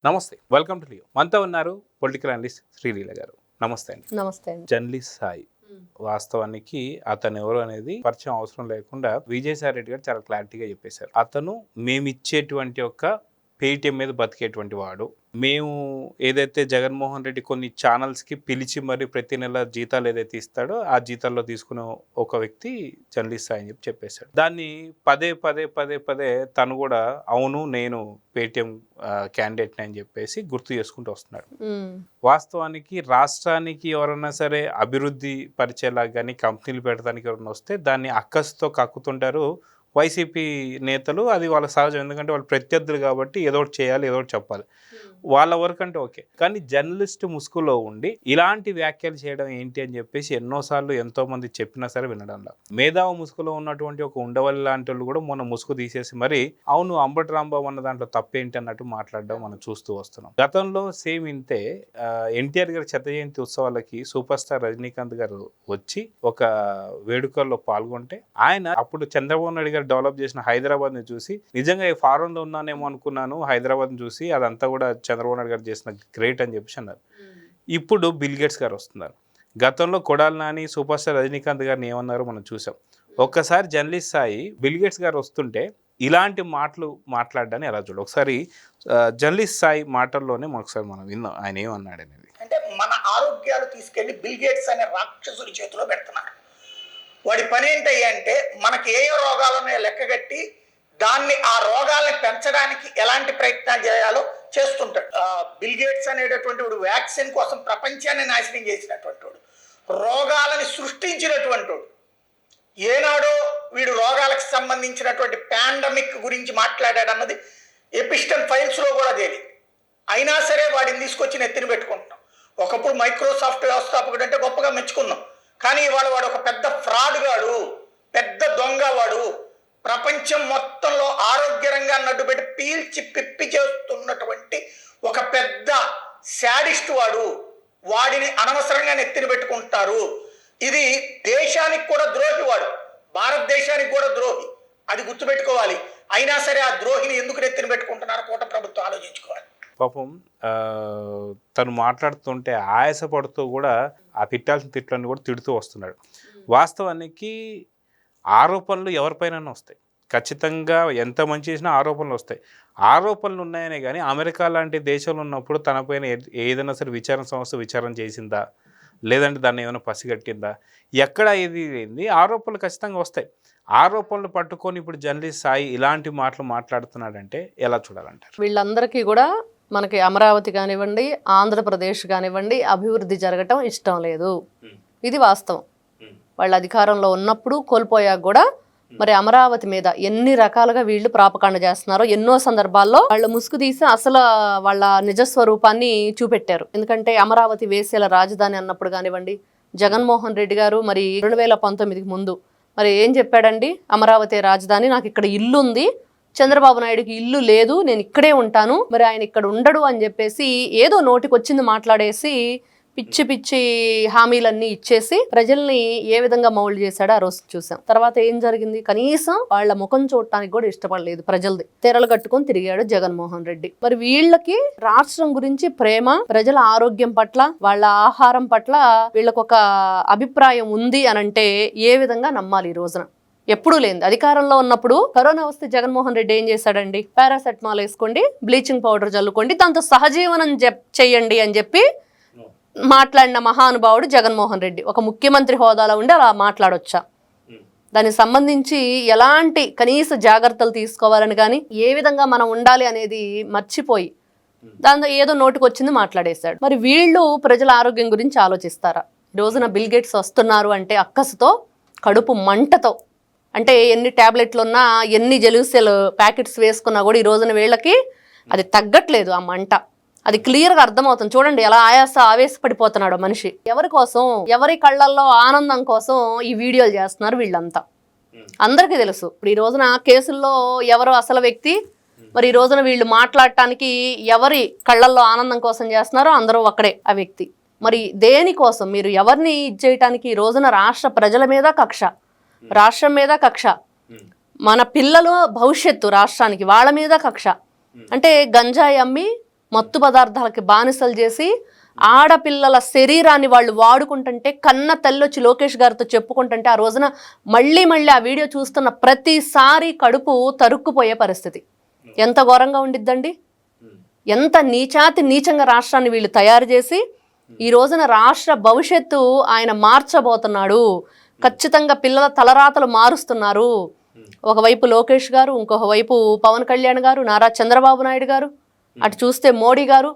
నమస్తే, welcome to Leo. మనతో ఉన్నారు పొలిటికల్ అనలిస్ట్ శ్రీలీల గారు. నమస్తే అండి. నమస్తే అండి. జర్నలిస్ట్ సాయి వాస్తవానికి అతను ఎవరు అనేది పరిచయం అవసరం లేకుండా విజయసాయి రెడ్డి గారు చాలా క్లారిటీగా చెప్పేశారు. అతను మేమిచ్చేటువంటి ఒక పేటీఎం మీద బతికేటువంటి వాడు. మేము ఏదైతే జగన్మోహన్ రెడ్డి కొన్ని ఛానల్స్కి పిలిచి మరి ప్రతి నెల జీతాలు ఏదైతే ఇస్తాడో ఆ జీతాల్లో తీసుకునే ఒక వ్యక్తి జర్నలిస్ట్ సాయి అని చెప్పేశాడు. దాన్ని పదే పదే పదే పదే తను కూడా అవును నేను పేటీఎం క్యాండిడేట్ అని చెప్పేసి గుర్తు చేసుకుంటూ వస్తున్నాడు. వాస్తవానికి రాష్ట్రానికి ఎవరన్నా సరే అభివృద్ధి పరిచేలా కానీ కంపెనీలు పెట్టడానికి ఎవరైనా వస్తే దాన్ని అక్కసుతో కక్కుతుంటారు వైసీపీ నేతలు. అది వాళ్ళ సహజం, ఎందుకంటే వాళ్ళు ప్రత్యర్థులు కాబట్టి ఏదో ఒకటి చేయాలి, ఏదో ఒకటి చెప్పాలి. వాళ్ళ వరకు అంటే ఓకే, కానీ జర్నలిస్ట్ ముసుగులో ఉండి ఇలాంటి వ్యాఖ్యలు చేయడం ఏంటి అని చెప్పేసి ఎన్నోసార్లు ఎంతోమంది చెప్పినా సరే వినడంలా. మేధావు ముసుగులో ఉన్నటువంటి ఒక ఉండవల్లి లాంటి వాళ్ళు కూడా మొన్న ముసుగు తీసేసి మరి అవును అంబటి రాంబాబు అన్న దాంట్లో తప్పేంటి అన్నట్టు మాట్లాడడం మనం చూస్తూ వస్తున్నాం. గతంలో సేమ్ ఇంతే ఎన్టీఆర్ గారి శత జయంతి ఉత్సవాలకి సూపర్ స్టార్ రజనీకాంత్ గారు వచ్చి ఒక వేడుకల్లో పాల్గొంటే ఆయన అప్పుడు చంద్రబాబు నాయుడు గారు డెవలప్ చేసిన హైదరాబాద్ ని చూసి నిజంగా ఈ ఫారెన్ లో ఉన్నానేమో అనుకున్నాను, హైదరాబాద్ ని చూసి అదంతా కూడా చంద్రబాబు నాయుడు గారు చేసిన గ్రేట్ అని చెప్పేసి అన్నారు. ఇప్పుడు బిల్ గేట్స్ గారు వస్తున్నారు. గతంలో కొడాలి నాని సూపర్ స్టార్ రజనీకాంత్ గారిని ఏమన్నారో మనం చూసాం. ఒక్కసారి జర్నలిస్ట్ సాయి బిల్ గేట్స్ గారు వస్తుంటే ఇలాంటి మాటలు మాట్లాడడాన్ని ఎలా చూడాలి? ఒకసారి జర్నలిస్ట్ సాయి మాటల్లోనే ఒకసారి మనం విన్నాం ఆయన ఏమన్నాడు అనేది. అంటే మన ఆరోగ్యాలు తీసుకెళ్లి బిల్ గేట్స్ అనే రాక్షసుడి చేతిలో పెడుతున్నారు. వాడి పని ఏంటంటే మనకి ఏ రోగాలను లెక్కగట్టి దాన్ని ఆ రోగాలను పెంచడానికి ఎలాంటి ప్రయత్నాలు చేయాలో చేస్తుంటాడు. బిల్ గేట్స్ అనేటటువంటి వాడు వ్యాక్సిన్ కోసం ప్రపంచాన్ని నాశనం చేసినటువంటి వాడు, రోగాలని సృష్టించినటువంటి వాడు. ఏనాడో వీడు రోగాలకు సంబంధించినటువంటి పాండమిక్ గురించి మాట్లాడాడు అన్నది ఎపిస్టన్ ఫైల్స్లో కూడా తేలి. అయినా సరే వాడిని తీసుకొచ్చి నెత్తిన పెట్టుకుంటున్నాం. ఒకప్పుడు మైక్రోసాఫ్ట్ వ్యవస్థాపకుడు అంటే గొప్పగా మెచ్చుకున్నాం, కానీ ఇవాళ వాడు ఒక పెద్ద ఫ్రాడ్ గాడు, పెద్ద దొంగ వాడు. ప్రపంచం మొత్తంలో ఆరోగ్య రంగాన్ని అడ్డుపెట్టి పీల్చి పిప్పి చేస్తున్నటువంటి ఒక పెద్ద శాడిస్ట్ వాడు. వాడిని అనవసరంగా నెత్తిన పెట్టుకుంటారు. ఇది దేశానికి కూడా ద్రోహి వాడు, భారతదేశానికి కూడా ద్రోహి, అది గుర్తుపెట్టుకోవాలి. అయినా సరే ఆ ద్రోహిని ఎందుకు నెత్తిన పెట్టుకుంటున్నారో కూట ప్రభుత్వం ఆలోచించుకోవాలి. పాపం తను మాట్లాడుతుంటే ఆయాసపడుతూ కూడా ఆ తిట్టాల్సిన తిట్లన్నీ కూడా తిడుతూ వస్తున్నాడు. వాస్తవానికి ఆరోపణలు ఎవరిపైన వస్తాయి, ఖచ్చితంగా ఎంత మంచి చేసినా ఆరోపణలు వస్తాయి. ఆరోపణలు ఉన్నాయనే కానీ అమెరికా లాంటి దేశంలో ఉన్నప్పుడు తనపైన ఏదైనా సరే విచారణ సంస్థ విచారణ చేసిందా, లేదంటే దాన్ని ఏమైనా పసిగట్టిందా, ఎక్కడ ఇది ఏంది? ఆరోపణలు ఖచ్చితంగా వస్తాయి. ఆరోపణలు పట్టుకొని ఇప్పుడు జర్నలిస్ట్ సాయి ఇలాంటి మాటలు మాట్లాడుతున్నాడంటే ఎలా చూడాలంటారు? వీళ్ళందరికీ కూడా మనకి అమరావతి కానివ్వండి, ఆంధ్రప్రదేశ్ కానివ్వండి, అభివృద్ధి జరగటం ఇష్టం లేదు. ఇది వాస్తవం. వాళ్ళ అధికారంలో ఉన్నప్పుడు కోల్పోయాక కూడా మరి అమరావతి మీద ఎన్ని రకాలుగా వీళ్ళు ప్రాపకాండ చేస్తున్నారో ఎన్నో సందర్భాల్లో వాళ్ళు ముసుగు తీసి అసలు వాళ్ళ నిజస్వరూపాన్ని చూపెట్టారు. ఎందుకంటే అమరావతి వేసేల రాజధాని అన్నప్పుడు కానివ్వండి, జగన్మోహన్ రెడ్డి గారు మరి 2019కి ముందు మరి ఏం చెప్పాడండి, అమరావతి రాజధాని, నాకు ఇక్కడ ఇల్లు ఉంది, చంద్రబాబు నాయుడుకి ఇల్లు లేదు, నేను ఇక్కడే ఉంటాను, మరి ఆయన ఇక్కడ ఉండడు అని చెప్పేసి ఏదో నోటికి వచ్చింది మాట్లాడేసి పిచ్చి పిచ్చి హామీలన్నీ ఇచ్చేసి ప్రజల్ని ఏ విధంగా మౌల్డ్ చేశాడో ఆ రోజు చూసాం. తర్వాత ఏం జరిగింది, కనీసం వాళ్ళ ముఖం చూడటానికి కూడా ఇష్టపడలేదు ప్రజలది. తెరలు కట్టుకొని తిరిగాడు జగన్మోహన్ రెడ్డి. మరి వీళ్ళకి రాష్ట్రం గురించి ప్రేమ, ప్రజల ఆరోగ్యం పట్ల, వాళ్ళ ఆహారం పట్ల వీళ్ళకొక అభిప్రాయం ఉంది అనంటే ఏ విధంగా నమ్మాలి? ఈ రోజున ఎప్పుడూ లేదు. అధికారంలో ఉన్నప్పుడు కరోనా వస్తే జగన్మోహన్ రెడ్డి ఏం చేశాడండి, పారాసెటమాల్ వేసుకోండి, బ్లీచింగ్ పౌడర్ చల్లుకోండి, దాంతో సహజీవనం చెయ్యండి అని చెప్పి మాట్లాడిన మహానుభావుడు జగన్మోహన్ రెడ్డి. ఒక ముఖ్యమంత్రి హోదాలో ఉండి అలా మాట్లాడొచ్చా? దానికి సంబంధించి ఎలాంటి కనీస జాగ్రత్తలు తీసుకోవాలని కానీ ఏ విధంగా మనం ఉండాలి అనేది మర్చిపోయి దాంతో ఏదో నోటికి వచ్చింది మాట్లాడేశాడు. మరి వీళ్ళు ప్రజల ఆరోగ్యం గురించి ఆలోచిస్తారా? ఈ రోజున బిల్ గేట్స్ వస్తున్నారు అంటే అక్కసుతో, కడుపు మంటతో, అంటే ఎన్ని ట్యాబ్లెట్లు ఉన్నా, ఎన్ని జెలూసెల్ ప్యాకెట్స్ వేసుకున్నా కూడా ఈ రోజున వీళ్ళకి అది తగ్గట్లేదు. ఆ మంట అది క్లియర్గా అర్థమవుతుంది. చూడండి ఎలా ఆవేశపడిపోతున్నాడు మనిషి. ఎవరి కోసం, ఎవరి కళ్ళల్లో ఆనందం కోసం ఈ వీడియోలు చేస్తున్నారు వీళ్ళంతా. అందరికీ తెలుసు ఇప్పుడు ఈ రోజున కేసుల్లో ఎవరు అసలు వ్యక్తి, మరి ఈ రోజున వీళ్ళు మాట్లాడటానికి ఎవరి కళ్ళల్లో ఆనందం కోసం చేస్తున్నారో అందరూ అక్కడే ఆ వ్యక్తి. మరి దేనికోసం మీరు ఎవరిని చేయటానికి? ఈ రోజున రాష్ట్ర ప్రజల మీద కక్ష, రాష్ట్రం మీద కక్ష, మన పిల్లలు భవిష్యత్తు రాష్ట్రానికి వాళ్ళ మీద కక్ష. అంటే గంజాయి అమ్మి మత్తు పదార్థాలకి బానిసలు చేసి ఆడపిల్లల శరీరాన్ని వాళ్ళు వాడుకుంటుంటే కన్న తల్లి వచ్చి లోకేష్ గారితో చెప్పుకుంటుంటే ఆ రోజున మళ్ళీ మళ్ళీ ఆ వీడియో చూస్తున్న ప్రతిసారి కడుపు తరుక్కుపోయే పరిస్థితి. ఎంత ఘోరంగా ఉండిద్దండి. ఎంత నీచంగా రాష్ట్రాన్ని వీళ్ళు తయారు చేసి ఈ రోజున రాష్ట్ర భవిష్యత్తు ఆయన మార్చబోతున్నాడు. ఖచ్చితంగా పిల్లల తలరాతలు మారుస్తున్నారు. ఒకవైపు లోకేష్ గారు, ఇంకొక వైపు పవన్ కళ్యాణ్ గారు, నారా చంద్రబాబు నాయుడు గారు, అటు చూస్తే మోడీ గారు.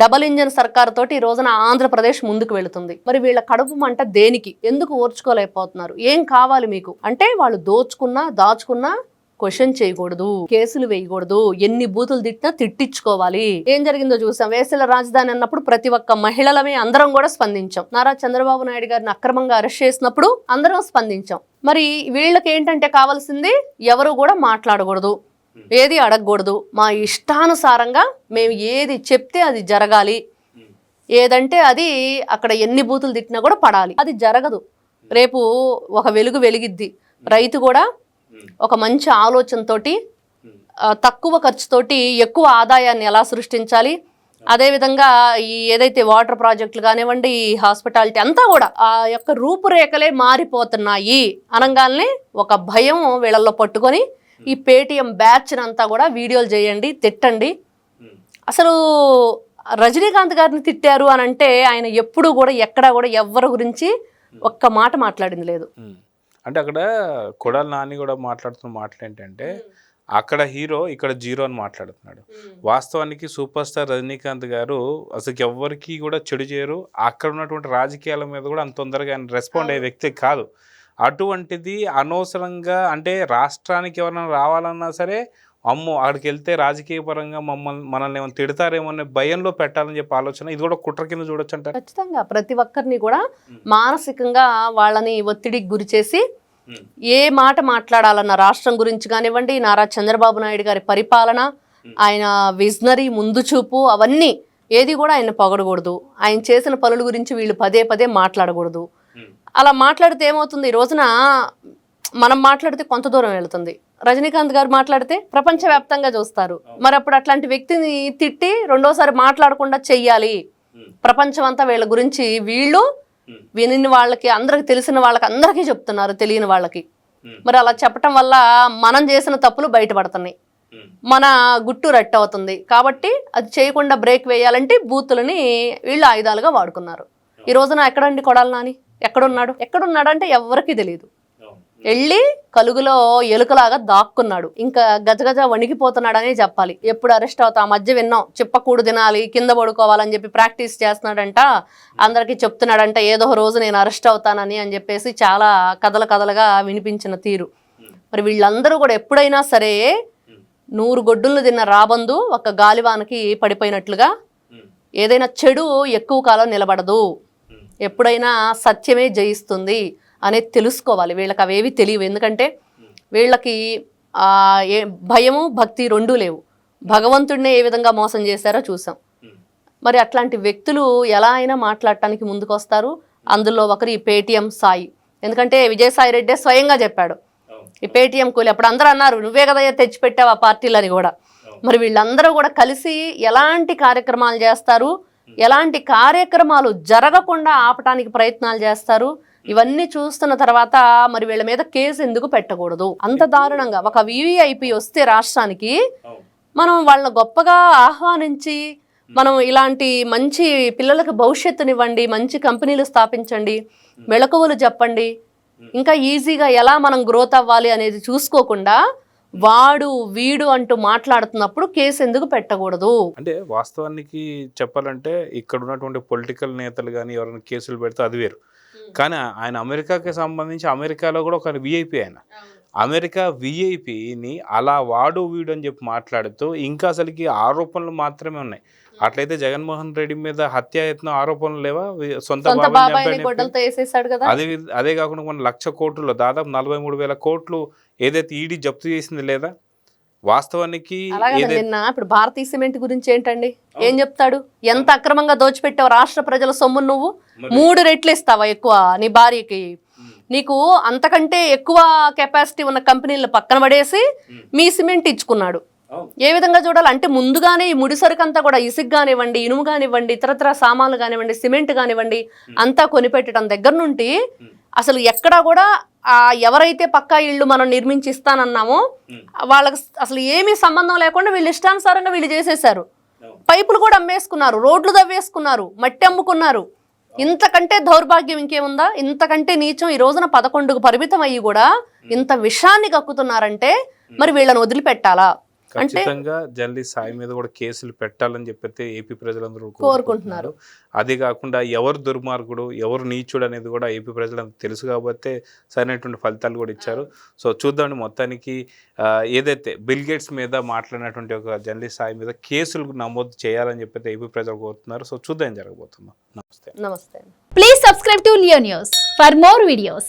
డబల్ ఇంజన్ సర్కార్ తోటి ఈ రోజున ఆంధ్రప్రదేశ్ ముందుకు వెళుతుంది. మరి వీళ్ళ కడుపు మంట దేనికి? ఎందుకు ఓర్చుకోలేకపోతున్నారు? ఏం కావాలి మీకు అంటే వాళ్ళు దాచుకున్నా క్వశ్చన్ చేయకూడదు, కేసులు వేయకూడదు, ఎన్ని బూతులు తిట్టినా తిట్టించుకోవాలి. ఏం జరిగిందో చూసాం. వేసల రాజధాని అన్నప్పుడు ప్రతి ఒక్క మహిళలమే అందరం కూడా స్పందించాం. నారా చంద్రబాబు నాయుడు గారిని అక్రమంగా అరెస్ట్ చేసినప్పుడు అందరం స్పందించాం. మరి వీళ్ళకి ఏంటంటే కావాల్సింది ఎవరు కూడా మాట్లాడకూడదు, ఏది అడగకూడదు, మా ఇష్టానుసారంగా మేము ఏది చెప్తే అది జరగాలి, ఏదంటే అది అక్కడ ఎన్ని బూతులు తిట్టినా కూడా పడాలి. అది జరగదు. రేపు ఒక వెలిగిద్ది. రైతు కూడా ఒక మంచి ఆలోచనతోటి తక్కువ ఖర్చుతోటి ఎక్కువ ఆదాయాన్ని ఎలా సృష్టించాలి, అదేవిధంగా ఈ ఏదైతే వాటర్ ప్రాజెక్టులు కానివ్వండి, ఈ హాస్పిటాలిటీ అంతా కూడా ఆ యొక్క రూపురేఖలే మారిపోతున్నాయి అనగానే ఒక భయం వీళ్ళల్లో పట్టుకొని ఈ పేటీఎం బ్యాచ్ అంతా కూడా వీడియోలు చేయండి, తిట్టండి. అసలు రజనీకాంత్ గారిని తిట్టారు అని అంటే ఆయన ఎప్పుడు కూడా ఎక్కడా కూడా ఎవరి గురించి ఒక్క మాట మాట్లాడింది లేదు. అంటే అక్కడ కొడాలి నాని కూడా మాట్లాడుతున్న మాటలు ఏంటంటే అక్కడ హీరో ఇక్కడ జీరో అని మాట్లాడుతున్నాడు. వాస్తవానికి సూపర్ స్టార్ రజనీకాంత్ గారు అసలు ఎవరికి కూడా చెడు చేయరు. అక్కడ ఉన్నటువంటి రాజకీయాల మీద కూడా అంత తొందరగా ఆయన రెస్పాండ్ అయ్యే వ్యక్తి కాదు. అటువంటిది అనవసరంగా అంటే రాష్ట్రానికి ఎవరైనా రావాలన్నా సరే అమ్మో అక్కడికి వెళ్తే రాజకీయ పరంగా మనల్ని ఏమైనా తిడతారేమో అనే భయంలో పెట్టాలని చెప్పి ఆలోచన. ఇది కూడా కుట్ర కింద చూడొచ్చు అంటారు. ఖచ్చితంగా ప్రతి ఒక్కరిని కూడా మానసికంగా వాళ్ళని ఒత్తిడికి గురి చేసి ఏ మాట మాట్లాడాలన్న రాష్ట్రం గురించి కానివ్వండి, నారా చంద్రబాబు నాయుడు గారి పరిపాలన, ఆయన విజనరీ ముందు చూపు, అవన్నీ ఏది కూడా ఆయన పొగడకూడదు. ఆయన చేసిన పనుల గురించి వీళ్ళు పదే మాట్లాడకూడదు. అలా మాట్లాడితే ఏమవుతుంది, ఈ రోజున మనం మాట్లాడితే కొంత దూరం వెళుతుంది. రజనీకాంత్ గారు మాట్లాడితే ప్రపంచవ్యాప్తంగా చూస్తారు. మరి అప్పుడు అట్లాంటి వ్యక్తిని తిట్టి రెండోసారి మాట్లాడకుండా చెయ్యాలి. ప్రపంచం అంతా వీళ్ళ గురించి వీళ్ళు విని వాళ్ళకి, అందరికి తెలిసిన వాళ్ళకి అందరికీ చెప్తున్నారు, తెలియని వాళ్ళకి. మరి అలా చెప్పటం వల్ల మనం చేసిన తప్పులు బయటపడుతున్నాయి, మన గుట్టు రట్టు అవుతుంది. కాబట్టి అది చేయకుండా బ్రేక్ వేయాలంటే బూతులని వీళ్ళు ఆయుధాలుగా వాడుకున్నారు. ఈ రోజున ఎక్కడండి కొడాలి నాని? ఎక్కడున్నాడు అంటే ఎవరికి తెలియదు. వెళ్ళి కలుగులో ఎలుకలాగా దాక్కున్నాడు. ఇంకా గజగజ వణికిపోతున్నాడనే చెప్పాలి. ఎప్పుడు అరెస్ట్ అవుతా మధ్య విన్నాం, చిప్పకూడు తినాలి, కింద పడుకోవాలని చెప్పి ప్రాక్టీస్ చేస్తున్నాడంట, అందరికీ చెప్తున్నాడంట ఏదో రోజు నేను అరెస్ట్ అవుతానని అని చెప్పేసి చాలా కథలుగా వినిపించిన తీరు. మరి వీళ్ళందరూ కూడా ఎప్పుడైనా సరే 100 గొడ్డులను తిన్న రాబందు ఒక గాలివానకి పడిపోయినట్లుగా ఏదైనా చెడు ఎక్కువ కాలం నిలబడదు, ఎప్పుడైనా సత్యమే జయిస్తుంది అనేది తెలుసుకోవాలి. వీళ్ళకి అవేవి తెలియవు. ఎందుకంటే వీళ్ళకి భయము భక్తి రెండూ లేవు. భగవంతుడినే ఏ విధంగా మోసం చేశారో చూసాం. మరి అట్లాంటి వ్యక్తులు ఎలా అయినా మాట్లాడటానికి ముందుకు వస్తారు. అందులో ఒకరు ఈ పేటీఎం సాయి. ఎందుకంటే విజయసాయి రెడ్డి స్వయంగా చెప్పాడు ఈ పేటీఎం కూలి. అప్పుడు అందరూ అన్నారు నువ్వే కదా తెచ్చిపెట్టావు ఆ పార్టీలని కూడా. మరి వీళ్ళందరూ కూడా కలిసి ఎలాంటి కార్యక్రమాలు చేస్తారు, ఎలాంటి కార్యక్రమాలు జరగకుండా ఆపటానికి ప్రయత్నాలు చేస్తారు, ఇవన్నీ చూస్తున్న తర్వాత మరి వీళ్ళ మీద కేసు ఎందుకు పెట్టకూడదు? అంత దారుణంగా ఒక వివిఐపి వస్తే రాష్ట్రానికి మనం వాళ్ళని గొప్పగా ఆహ్వానించి మనం ఇలాంటి మంచి పిల్లలకు భవిష్యత్తునివ్వండి, మంచి కంపెనీలు స్థాపించండి, మెళకువలు చెప్పండి, ఇంకా ఈజీగా ఎలా మనం గ్రోత్ అవ్వాలి అనేది చూసుకోకుండా వాడు వీడు అంటూ మాట్లాడుతున్నప్పుడు కేసు ఎందుకు పెట్టకూడదు? అంటే వాస్తవానికి చెప్పాలంటే ఇక్కడ ఉన్నటువంటి పొలిటికల్ నేతలు కానీ ఎవరైనా కేసులు పెడితే అది వేరు. కానీ ఆయన అమెరికాకి సంబంధించి అమెరికాలో కూడా ఒక విఐపి. ఆయన అమెరికా విఐపిని అలా వాడు వీడు అని చెప్పి మాట్లాడుతూ ఇంకా అసలుకి ఆరోపణలు మాత్రమే ఉన్నాయి. అట్లయితే జగన్మోహన్ రెడ్డి మీద హత్యాయత్నం ఆరోపణలు లేవా? సొంత అదే కాకుండా మన 1,00,000 కోట్లు దాదాపు 43,000 కోట్లు ఏదైతే ఈడీ జప్తు చేసింది లేదా? వాస్తవానికి ఇప్పుడు భారతీయ సిమెంట్ గురించి ఏంటండి, ఏం చెప్తాడు? ఎంత అక్రమంగా దోచిపెట్టావు రాష్ట్ర ప్రజల సొమ్ము, నువ్వు 3 రెట్లు ఇస్తావా ఎక్కువ నీ భార్యకి? నీకు అంతకంటే ఎక్కువ కెపాసిటీ ఉన్న కంపెనీలను పక్కన పడేసి మీ సిమెంట్ ఇచ్చుకున్నాడు. ఏ విధంగా చూడాలి అంటే ముందుగానే ఈ ముడి సరుకు అంతా కూడా ఇసుక కానివ్వండి, ఇనుము కానివ్వండి, ఇతరత్ర సామాన్లు కానివ్వండి, సిమెంట్ కానివ్వండి అంతా కొనిపెట్టడం దగ్గర నుండి అసలు ఎక్కడా కూడా ఎవరైతే పక్కా ఇళ్ళు మనం నిర్మించి ఇస్తానన్నామో వాళ్ళకి అసలు ఏమీ సంబంధం లేకుండా వీళ్ళు ఇష్టానుసారంగా వీళ్ళు చేసేసారు. పైపులు కూడా అమ్మేసుకున్నారు, రోడ్లు దవ్వేసుకున్నారు, మట్టి అమ్ముకున్నారు. ఇంతకంటే దౌర్భాగ్యం ఇంకేముందా? ఇంతకంటే నీచం ఈ రోజున 11కు పరిమితం అయ్యి కూడా ఇంత విషాన్ని కక్కుతున్నారంటే మరి వీళ్ళని వదిలిపెట్టాలా? ఖచ్చితంగా జర్నలిస్ట్ సాయి మీద కూడా కేసులు పెట్టాలని చెప్పి ఏపీ ప్రజలందరూ కోరుకుంటున్నారు. అదే కాకుండా ఎవరు దుర్మార్గుడు ఎవరు నీచుడు అనేది కూడా ఏపీ ప్రజలందరూ తెలుసు కాబట్టి సరైనటువంటి ఫలితాలు కూడా ఇచ్చారు. సో చూద్దామండి, మొత్తానికి ఏదైతే బిల్ గేట్స్ మీద మాట్లాడినటువంటి ఒక జర్నలిస్ట్ సాయి మీద కేసులు నమోదు చేయాలని చెప్పి ఏపీ ప్రజలు కోరుతున్నారు. సో చూద్దాం ఏం జరగబోతుందో. నమస్తే. నమస్తే. Please subscribe to Leo News for more videos.